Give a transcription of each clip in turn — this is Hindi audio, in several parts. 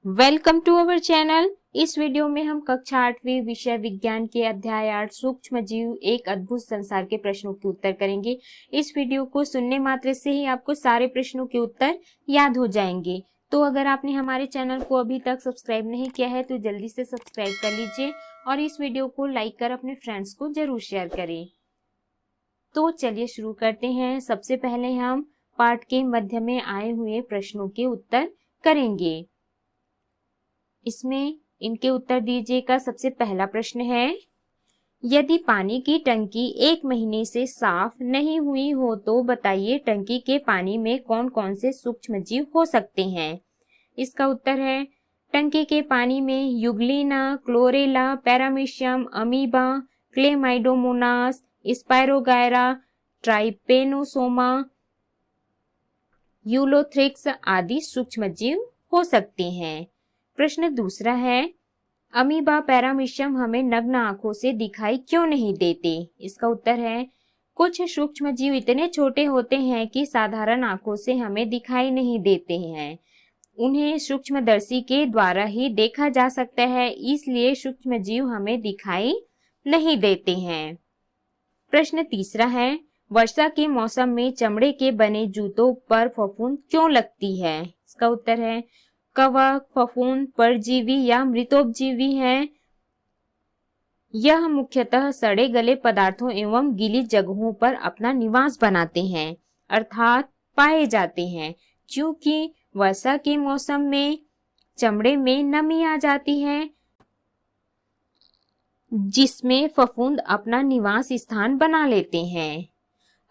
Welcome to our channel. इस वीडियो में हम कक्षा 8वीं विषय विज्ञान के अध्याय 8 सूक्ष्म जीव एक अद्भुत संसार के प्रश्नों के उत्तर करेंगे। इस वीडियो को सुनने मात्र से ही आपको सारे प्रश्नों के उत्तर याद हो जाएंगे। तो अगर आपने हमारे चैनल को अभी तक सब्सक्राइब नहीं किया है तो जल्दी से सब्सक्राइब कर लीजिए और इस वीडियो को लाइक कर अपने फ्रेंड्स को जरूर शेयर करें। तो चलिए शुरू करते हैं। सबसे पहले हम पाठ के मध्य में आए हुए प्रश्नों के उत्तर करेंगे। इसमें इनके उत्तर दीजिएगा। सबसे पहला प्रश्न है, यदि पानी की टंकी 1 महीने से साफ नहीं हुई हो तो बताइए टंकी के पानी में कौन कौन से सूक्ष्म जीव हो सकते हैं। इसका उत्तर है, टंकी के पानी में euglena, chlorella, paramecium, amoeba, chlamydomonas, spirogyra, trypanosoma, ulothrix आदि सूक्ष्म जीव हो सकते हैं। प्रश्न दूसरा है, अमीबा, पैरामीशियम हमें नग्न आंखों से दिखाई क्यों नहीं देते। इसका उत्तर है, कुछ सूक्ष्म जीव इतने छोटे होते हैं कि साधारण आंखों से हमें दिखाई नहीं देते हैं। उन्हें सूक्ष्मदर्शी के द्वारा ही देखा जा सकता है, इसलिए सूक्ष्म जीव हमें दिखाई नहीं देते हैं। प्रश्न तीसरा है, वर्षा के मौसम में चमड़े के बने जूतों पर फफूंद क्यों लगती है। इसका उत्तर है, कवक, फफूंद परजीवी या मृतोपजीवी हैं। यह मुख्यतः सड़े गले पदार्थों एवं गीली जगहों पर अपना निवास बनाते हैं अर्थात पाए जाते हैं। क्योंकि वर्षा के मौसम में चमड़े में नमी आ जाती है जिसमें फफूंद अपना निवास स्थान बना लेते हैं।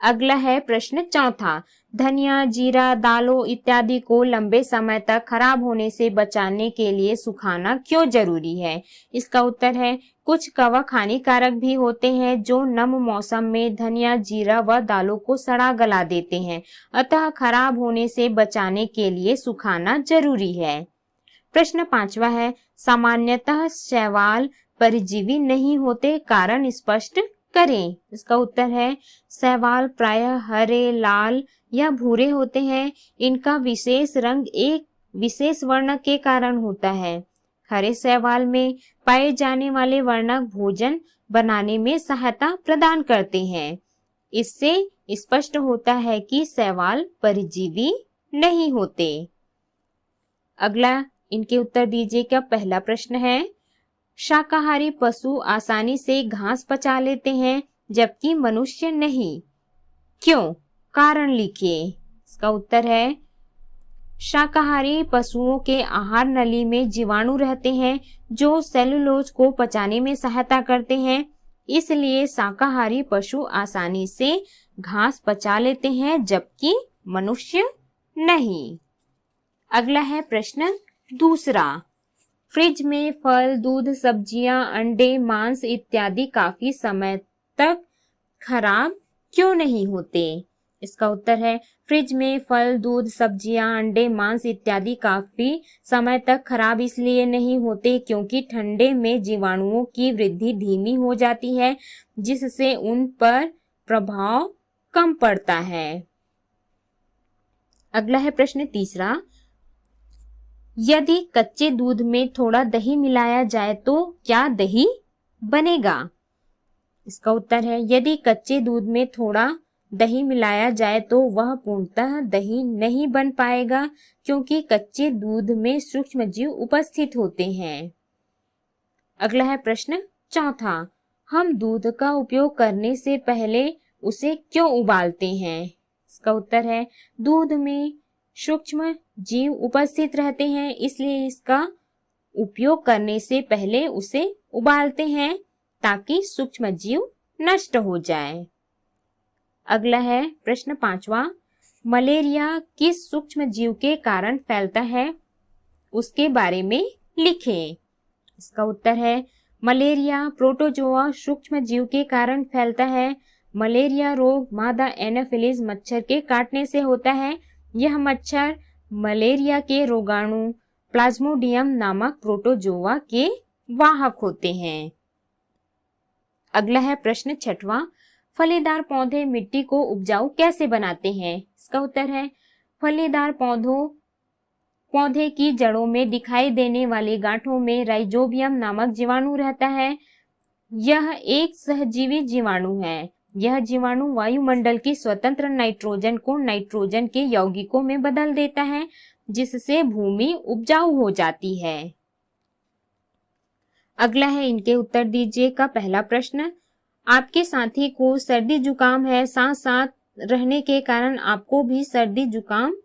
अगला है प्रश्न चौथा, धनिया, जीरा, दालों इत्यादि को लंबे समय तक खराब होने से बचाने के लिए सुखाना क्यों जरूरी है। इसका उत्तर है, कुछ कवक हानिकारक भी होते हैं जो नम मौसम में धनिया, जीरा व दालों को सड़ा गला देते हैं, अतः खराब होने से बचाने के लिए सुखाना जरूरी है। प्रश्न पांचवा है, सामान्यतः शैवाल परजीवी नहीं होते, कारण स्पष्ट करें। इसका उत्तर है, शैवाल प्रायः हरे, लाल या भूरे होते हैं। इनका विशेष रंग एक विशेष वर्णक के कारण होता है। हरे शैवाल में पाए जाने वाले वर्णक भोजन बनाने में सहायता प्रदान करते हैं। इससे स्पष्ट होता है कि शैवाल परजीवी नहीं होते। अगला इनके उत्तर दीजिएगा। पहला प्रश्न है, शाकाहारी पशु आसानी से घास पचा लेते हैं जबकि मनुष्य नहीं, क्यों? कारण लिखिए। इसका उत्तर है, शाकाहारी पशुओं के आहार नली में जीवाणु रहते हैं जो सेलुलोज को पचाने में सहायता करते हैं, इसलिए शाकाहारी पशु आसानी से घास पचा लेते हैं जबकि मनुष्य नहीं। अगला है प्रश्न दूसरा, फ्रिज में फल, दूध, सब्जियां, अंडे, मांस इत्यादि काफी समय तक खराब क्यों नहीं होते। इसका उत्तर है, फ्रिज में फल, दूध, सब्जियां, अंडे, मांस इत्यादि काफी समय तक खराब इसलिए नहीं होते क्योंकि ठंडे में जीवाणुओं की वृद्धि धीमी हो जाती है जिससे उन पर प्रभाव कम पड़ता है। अगला है प्रश्न तीसरा, यदि कच्चे दूध में थोड़ा दही मिलाया जाए तो क्या दही बनेगा। इसका उत्तर है, यदि कच्चे दूध में थोड़ा दही मिलाया जाए तो वह पूर्णतः दही नहीं बन पाएगा क्योंकि कच्चे दूध में सूक्ष्म जीव उपस्थित होते हैं। अगला है प्रश्न चौथा, हम दूध का उपयोग करने से पहले उसे क्यों उबालते हैं। इसका उत्तर है, दूध में सूक्ष्म जीव उपस्थित रहते हैं इसलिए इसका उपयोग करने से पहले उसे उबालते हैं ताकि सूक्ष्म जीव नष्ट हो जाए। अगला है प्रश्न पांचवा, मलेरिया किस सूक्ष्म जीव के कारण फैलता है उसके बारे में लिखें। इसका उत्तर है, मलेरिया प्रोटोजोआ सूक्ष्म जीव के कारण फैलता है। मलेरिया रोग मादा एनाफिलीज मच्छर के काटने से होता है। यह मच्छर मलेरिया के रोगाणु प्लाज्मोडियम नामक प्रोटोजोआ के वाहक होते हैं। अगला है प्रश्न छठवां, फलीदार पौधे मिट्टी को उपजाऊ कैसे बनाते हैं। इसका उत्तर है, फलीदार पौधों पौधे की जड़ों में दिखाई देने वाली गांठों में राइजोबियम नामक जीवाणु रहता है। यह एक सहजीवी जीवाणु है। यह जीवाणु वायुमंडल की स्वतंत्र नाइट्रोजन को नाइट्रोजन के यौगिकों में बदल देता है, जिससे भूमि उपजाऊ हो जाती है। अगला है इनके उत्तर दीजिए का पहला प्रश्न। आपके साथी को सर्दी जुकाम है, साथ साथ रहने के कारण आपको भी सर्दी जुकाम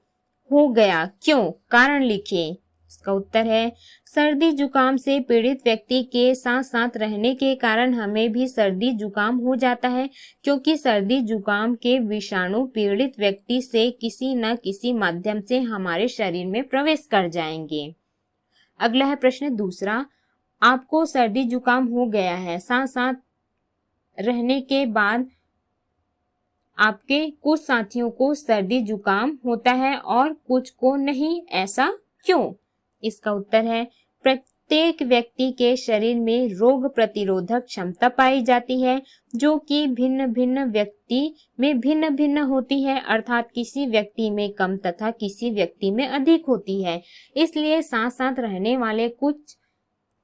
हो गया, क्यों? कारण लिखिए। इसका उत्तर है सर्दी जुकाम से पीड़ित व्यक्ति के साथ साथ रहने के कारण हमें भी सर्दी जुकाम हो जाता है, क्योंकि सर्दी जुकाम के विषाणु पीड़ित व्यक्ति से किसी न किसी माध्यम से हमारे शरीर में प्रवेश कर जाएंगे। अगला है प्रश्न दूसरा। आपको सर्दी जुकाम हो गया है, साथ साथ रहने के बाद आपके कुछ साथियों को सर्दी जुकाम होता है और कुछ को नहीं, ऐसा क्यों? इसका उत्तर है प्रत्येक व्यक्ति के शरीर में रोग प्रतिरोधक क्षमता पाई जाती है, जो कि भिन्न भिन्न व्यक्ति में भिन्न भिन्न होती है, अर्थात किसी व्यक्ति में कम तथा किसी व्यक्ति में अधिक होती है। इसलिए साथ साथ रहने वाले कुछ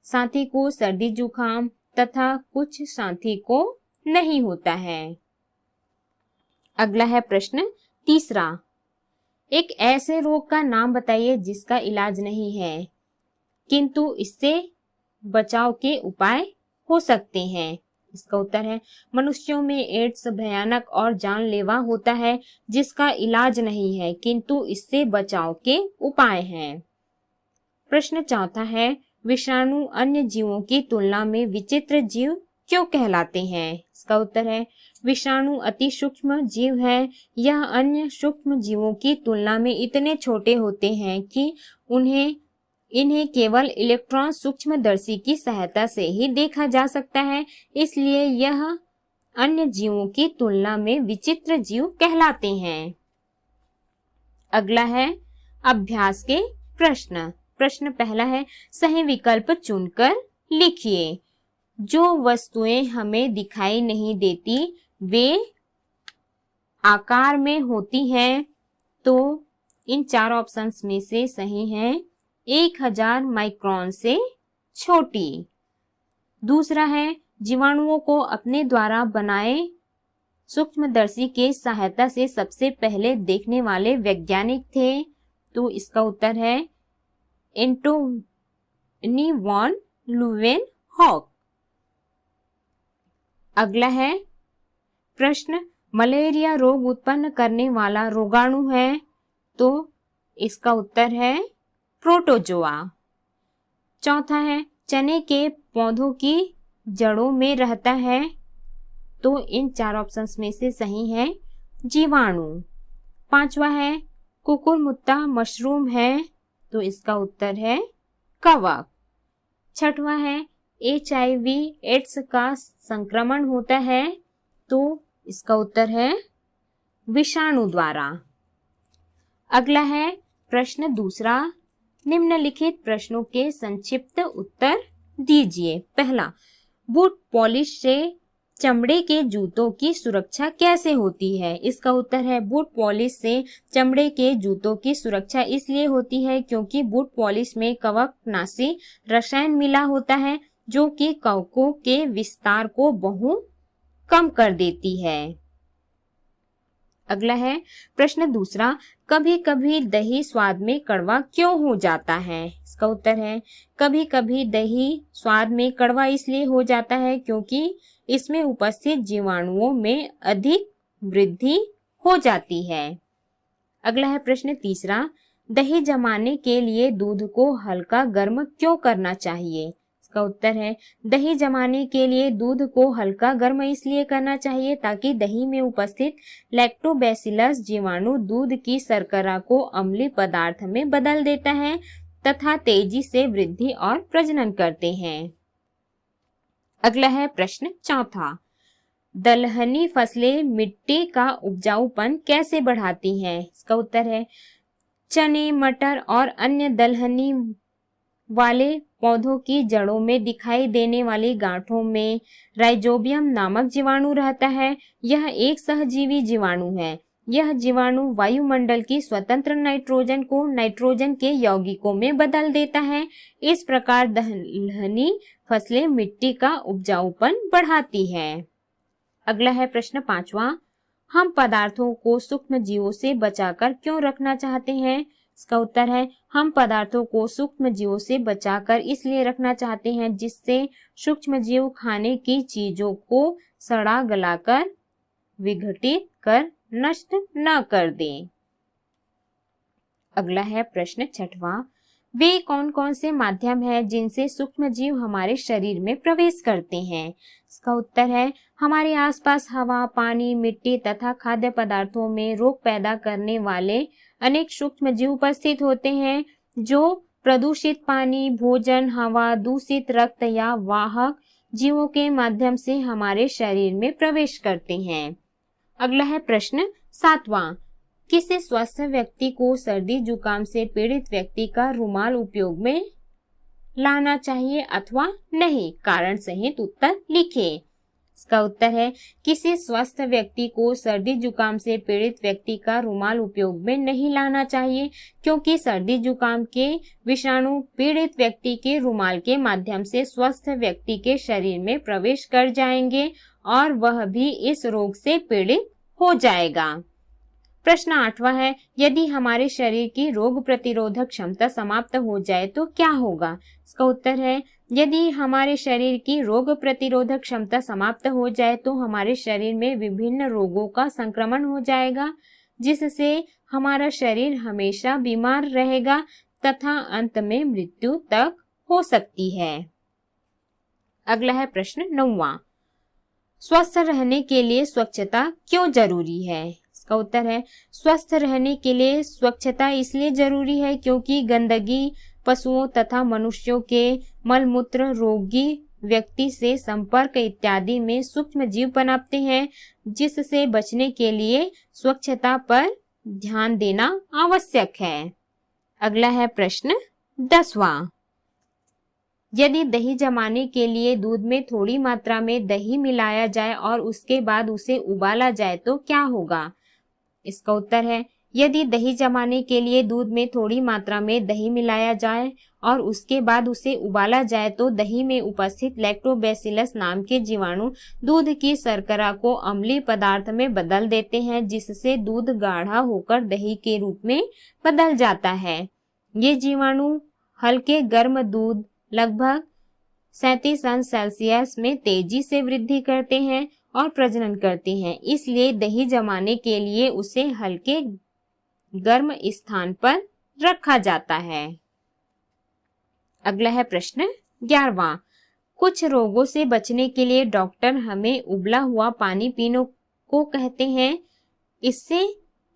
साथी को सर्दी जुकाम तथा कुछ साथी को नहीं होता है। अगला है प्रश्न तीसरा। एक ऐसे रोग का नाम बताइए जिसका इलाज नहीं है, किंतु इससे बचाव के उपाय हो सकते हैं। इसका उत्तर है मनुष्यों में एड्स भयानक और जानलेवा होता है, जिसका इलाज नहीं है, किंतु इससे बचाव के उपाय हैं। प्रश्न चौथा है विषाणु अन्य जीवों की तुलना में विचित्र जीव क्यों कहलाते हैं? इसका उत्तर है विषाणु अति सूक्ष्म जीव है। यह अन्य सूक्ष्म जीवों की तुलना में इतने छोटे होते हैं कि इन्हें केवल इलेक्ट्रॉन सूक्ष्मदर्शी की सहायता से ही देखा जा सकता है, इसलिए यह अन्य जीवों की तुलना में विचित्र जीव कहलाते हैं। अगला है अभ्यास के प्रश्न। प्रश्न पहला है सही विकल्प चुनकर लिखिए। जो वस्तुएं हमें दिखाई नहीं देती वे आकार में होती हैं, तो इन चार ऑप्शंस में से सही है 1000 माइक्रोन से छोटी। दूसरा है जीवाणुओं को अपने द्वारा बनाए सूक्ष्मदर्शी के सहायता से सबसे पहले देखने वाले वैज्ञानिक थे, तो इसका उत्तर है एंटोनी वॉन ल्यूवेनहॉक। अगला है प्रश्न मलेरिया रोग उत्पन्न करने वाला रोगाणु है, तो इसका उत्तर है प्रोटोजोआ। चौथा है चने के पौधों की जड़ों में रहता है, तो इन चार ऑप्शंस में से सही है जीवाणु। पांचवा है कुकुरमुत्ता मशरूम है, तो इसका उत्तर है कवक। छठवां है HIV एड्स का संक्रमण होता है, तो इसका उत्तर है विषाणु द्वारा। अगला है प्रश्न दूसरा। निम्नलिखित प्रश्नों के संक्षिप्त उत्तर दीजिए। पहला, बूट पॉलिश से चमड़े के जूतों की सुरक्षा कैसे होती है? इसका उत्तर है बूट पॉलिश से चमड़े के जूतों की सुरक्षा इसलिए होती है क्योंकि बूट पॉलिश में कवकनाशी रसायन मिला होता है, जो कि कवकों के विस्तार को बहुत कम कर देती है। अगला है प्रश्न दूसरा। कभी कभी दही स्वाद में कड़वा क्यों हो जाता है? इसका उत्तर है कभी कभी दही स्वाद में कड़वा इसलिए हो जाता है क्योंकि इसमें उपस्थित जीवाणुओं में अधिक वृद्धि हो जाती है। अगला है प्रश्न तीसरा। दही जमाने के लिए दूध को हल्का गर्म क्यों करना चाहिए? इसका उत्तर है दही जमाने के लिए दूध को हल्का गर्म इसलिए करना चाहिए ताकि दही में उपस्थित लैक्टोबैसिलस जीवाणु दूध की शर्करा को अम्लीय पदार्थ में बदल देता है तथा तेजी से वृद्धि और प्रजनन करते हैं। अगला है प्रश्न चौथा। दलहनी फसलें मिट्टी का उपजाऊपन कैसे बढ़ाती हैं? इसका उत्तर है चने, मटर और अन्य दलहनी वाले पौधों की जड़ों में दिखाई देने वाली गांठों में राइजोबियम नामक जीवाणु रहता है। यह एक सहजीवी जीवाणु है। यह जीवाणु वायुमंडल की स्वतंत्र नाइट्रोजन को नाइट्रोजन के यौगिकों में बदल देता है। इस प्रकार दलहनी फसलें मिट्टी का उपजाऊपन बढ़ाती है। अगला है प्रश्न 5वां, हम पदार्थों को सूक्ष्म जीवों से बचाकर क्यों रखना चाहते हैं? इसका उत्तर है, हम पदार्थों को सूक्ष्म जीवों से बचाकर इसलिए रखना चाहते हैं जिससे सूक्ष्म जीव खाने की चीजों को सड़ा गलाकर विघटित कर नष्ट न कर दें। अगला है प्रश्न 6वां, वे कौन कौन से माध्यम हैं जिनसे सूक्ष्म जीव हमारे शरीर में प्रवेश करते हैं? इसका उत्तर है, हमारे आसपास हवा, पानी, मिट्टी तथा खाद्य पदार्थों में रोग पैदा करने वाले अनेक सूक्ष्म जीव उपस्थित होते हैं जो प्रदूषित पानी, भोजन, हवा, दूषित रक्त या वाहक जीवों के माध्यम से हमारे शरीर में प्रवेश करते हैं। अगला है प्रश्न 7वां, किसी स्वस्थ व्यक्ति को सर्दी जुकाम से पीड़ित व्यक्ति का रुमाल उपयोग में लाना चाहिए अथवा नहीं? कारण सहित उत्तर लिखें। इसका उत्तर है, किसी स्वस्थ व्यक्ति को सर्दी जुकाम से पीड़ित व्यक्ति का रुमाल उपयोग में नहीं लाना चाहिए क्योंकि सर्दी जुकाम के विषाणु पीड़ित व्यक्ति के रुमाल के माध्यम से स्वस्थ व्यक्ति के शरीर में प्रवेश कर जाएंगे और वह भी इस रोग से पीड़ित हो जाएगा। प्रश्न 8वां है, यदि हमारे शरीर की रोग प्रतिरोधक क्षमता समाप्त हो जाए तो क्या होगा? इसका उत्तर है, यदि हमारे शरीर की रोग प्रतिरोधक क्षमता समाप्त हो जाए तो हमारे शरीर में विभिन्न रोगों का संक्रमण हो जाएगा जिससे हमारा शरीर हमेशा बीमार रहेगा तथा अंत में मृत्यु तक हो सकती है। अगला है प्रश्न 9वां, स्वस्थ रहने के लिए स्वच्छता क्यों जरूरी है? इसका उत्तर है, स्वस्थ रहने के लिए स्वच्छता इसलिए जरूरी है क्योंकि गंदगी पशुओं तथा मनुष्यों के मलमूत्र रोगी व्यक्ति से संपर्क इत्यादि में सूक्ष्म जीव पनपते हैं जिससे बचने के लिए स्वच्छता पर ध्यान देना आवश्यक है। अगला है प्रश्न 10वां, यदि दही जमाने के लिए दूध में थोड़ी मात्रा में दही मिलाया जाए और उसके बाद उसे उबाला जाए तो क्या होगा? इसका उत्तर है, यदि दही जमाने के लिए दूध में थोड़ी मात्रा में दही मिलाया जाए और उसके बाद उसे उबाला जाए तो दही में उपस्थित लैक्टोबैसिलस नाम के जीवाणु दूध की शर्करा को अम्लीय पदार्थ में बदल देते हैं जिससे दूध गाढ़ा होकर दही के रूप में बदल जाता है। ये जीवाणु हल्के गर्म दूध लगभग 37 अंश सेल्सियस में तेजी से वृद्धि करते हैं और प्रजनन करते हैं, इसलिए दही जमाने के लिए उसे हल्के गर्म स्थान पर रखा जाता है। अगला है प्रश्न 11वां, कुछ रोगों से बचने के लिए डॉक्टर हमें उबला हुआ पानी पीने को कहते हैं, इससे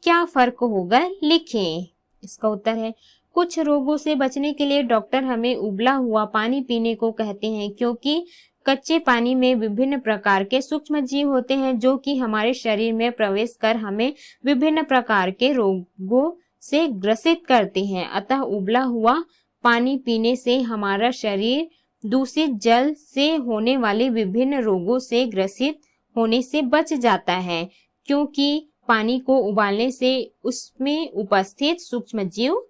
क्या फर्क होगा? लिखें। इसका उत्तर है, कुछ रोगों से बचने के लिए डॉक्टर हमें उबला हुआ पानी पीने को कहते हैं क्योंकि कच्चे पानी में विभिन्न प्रकार के सूक्ष्म जीव होते हैं जो कि हमारे शरीर में प्रवेश कर हमें विभिन्न प्रकार के रोगों से ग्रसित करते हैं। अतः उबला हुआ पानी पीने से हमारा शरीर दूषित जल से होने वाले विभिन्न रोगों से ग्रसित होने से बच जाता है क्योंकि पानी को उबालने से उसमें उपस्थित सूक्ष्म जीव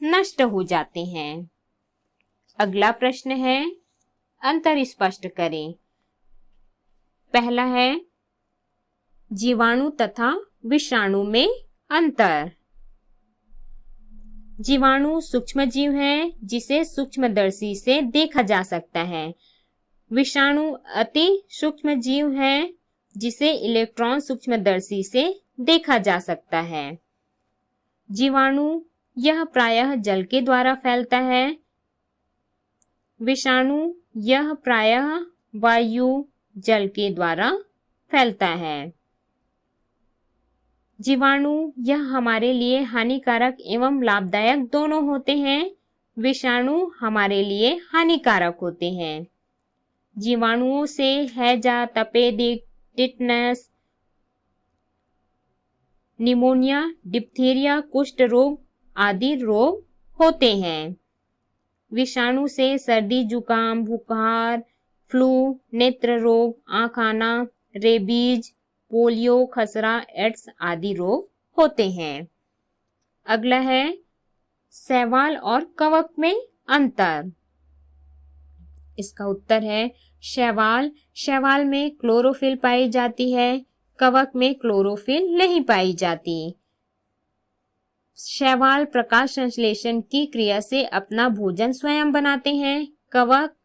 नष्ट हो जाते हैं। अगला प्रश्न है, अंतर स्पष्ट करें। पहला है, जीवाणु तथा विषाणु में अंतर। जीवाणु सूक्ष्म जीव है जिसे सूक्ष्मदर्शी से देखा जा सकता है। विषाणु अति सूक्ष्म जीव है जिसे इलेक्ट्रॉन सूक्ष्मदर्शी से देखा जा सकता है। जीवाणु यह प्रायः जल के द्वारा फैलता है। विषाणु यह प्रायः वायु जल के द्वारा फैलता है। जीवाणु यह हमारे लिए हानिकारक एवं लाभदायक दोनों होते हैं। विषाणु हमारे लिए हानिकारक होते हैं। जीवाणुओं से हैजा, तपेदिक, टिटनस, निमोनिया, डिप्थीरिया, कुष्ठ रोग आदि रोग होते हैं। विषाणु से सर्दी, जुकाम, बुखार, फ्लू, नेत्र रोग, आंख आना, रेबीज, पोलियो, खसरा, एड्स आदि रोग होते हैं। अगला है शैवाल और कवक में अंतर। इसका उत्तर है शैवाल। शैवाल में क्लोरोफिल पाई जाती है, कवक में क्लोरोफिल नहीं पाई जाती। शैवाल प्रकाश संश्लेषण की क्रिया से अपना भोजन स्वयं बनाते हैं, कवक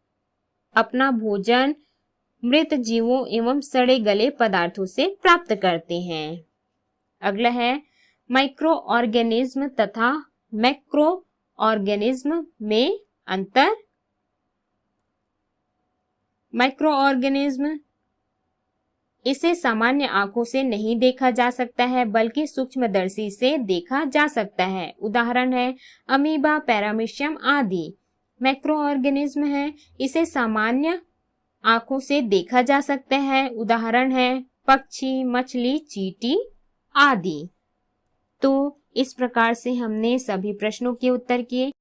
अपना भोजन मृत जीवों एवं सड़े गले पदार्थों से प्राप्त करते हैं। अगला है माइक्रो ऑर्गेनिज्म तथा मैक्रो ऑर्गेनिज्म में अंतर। माइक्रो ऑर्गेनिज्म इसे सामान्य आंखों से नहीं देखा जा सकता है, बल्कि सूक्ष्मदर्शी से देखा जा सकता है। उदाहरण है अमीबा, पैरामीशियम आदि। मैक्रो ऑर्गेनिज्म है, इसे सामान्य आंखों से देखा जा सकता है। उदाहरण है पक्षी, मछली, चींटी आदि। तो इस प्रकार से हमने सभी प्रश्नों के उत्तर किए।